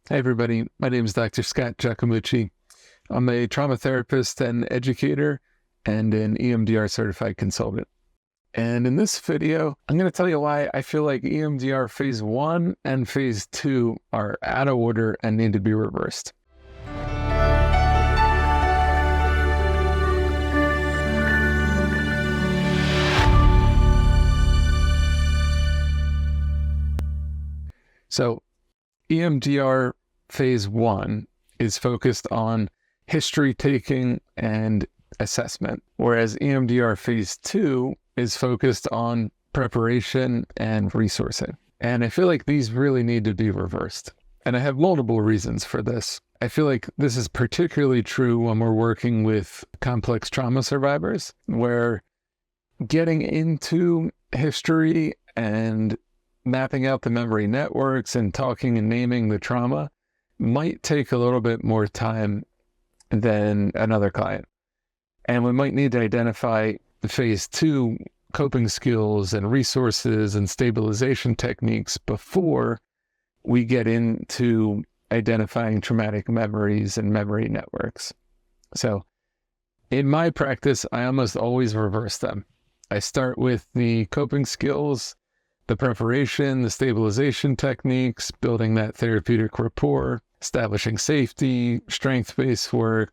Hey everybody, my name is Dr. Scott Giacomucci. I'm a trauma therapist and educator and an EMDR certified consultant. And in this video, I'm going to tell you why I feel like EMDR Phase 1 and Phase 2 are out of order and need to be reversed. So EMDR Phase 1 is focused on history taking and assessment, whereas EMDR Phase 2 is focused on preparation and resourcing. And I feel like these really need to be reversed. And I have multiple reasons for this. I feel like this is particularly true when we're working with complex trauma survivors, where getting into history and mapping out the memory networks and talking and naming the trauma might take a little bit more time than another client. And we might need to identify the Phase 2 coping skills and resources and stabilization techniques before we get into identifying traumatic memories and memory networks. So in my practice, I almost always reverse them. I start with the coping skills, the preparation, the stabilization techniques, building that therapeutic rapport, establishing safety, strength-based work,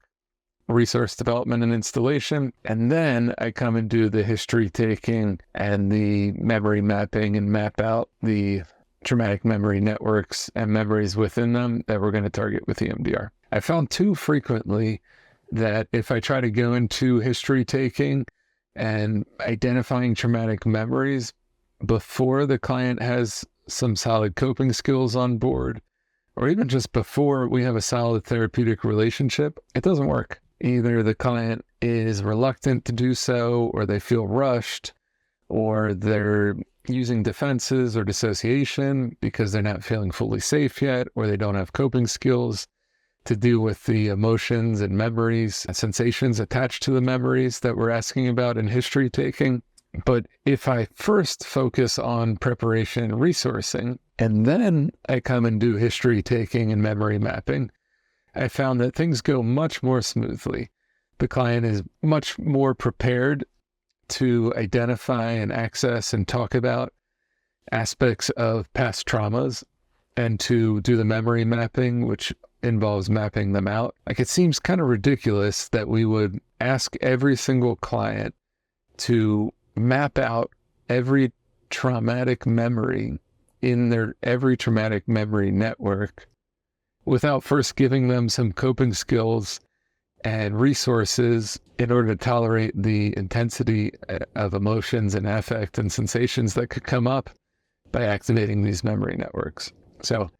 resource development and installation. And then I come and do the history taking and the memory mapping and map out the traumatic memory networks and memories within them that we're going to target with EMDR. I found too frequently that if I try to go into history taking and identifying traumatic memories before the client has some solid coping skills on board, or even just before we have a solid therapeutic relationship, it doesn't work. Either the client is reluctant to do so, or they feel rushed, or they're using defenses or dissociation because they're not feeling fully safe yet, or they don't have coping skills to deal with the emotions and memories and sensations attached to the memories that we're asking about in history taking. But if I first focus on preparation and resourcing, and then I come and do history taking and memory mapping, I found that things go much more smoothly. The client is much more prepared to identify and access and talk about aspects of past traumas and to do the memory mapping, which involves mapping them out. Like, it seems kind of ridiculous that we would ask every single client to map out every traumatic memory in their every traumatic memory network without first giving them some coping skills and resources in order to tolerate the intensity of emotions and affect and sensations that could come up by activating these memory networks. So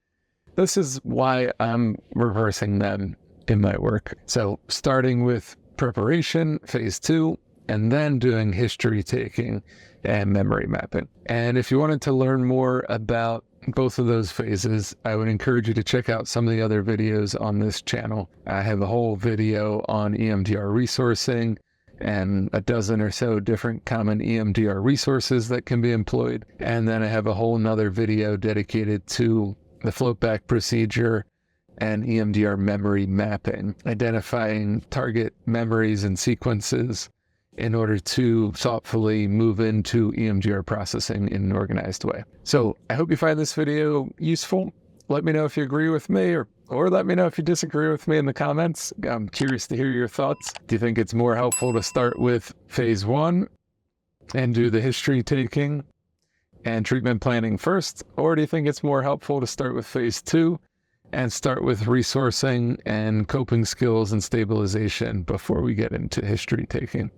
this is why I'm reversing them in my work. So starting with preparation, Phase 2, and then doing history taking and memory mapping. And if you wanted to learn more about both of those phases, I would encourage you to check out some of the other videos on this channel. I have a whole video on EMDR resourcing and a dozen or so different common EMDR resources that can be employed. And then I have a whole nother video dedicated to the float back procedure and EMDR memory mapping, identifying target memories and sequences in order to thoughtfully move into EMDR processing in an organized way. So I hope you find this video useful. Let me know if you agree with me, or let me know if you disagree with me in the comments. I'm curious to hear your thoughts. Do you think it's more helpful to start with Phase 1 and do the history taking and treatment planning first? Or do you think it's more helpful to start with Phase 2 and start with resourcing and coping skills and stabilization before we get into history taking?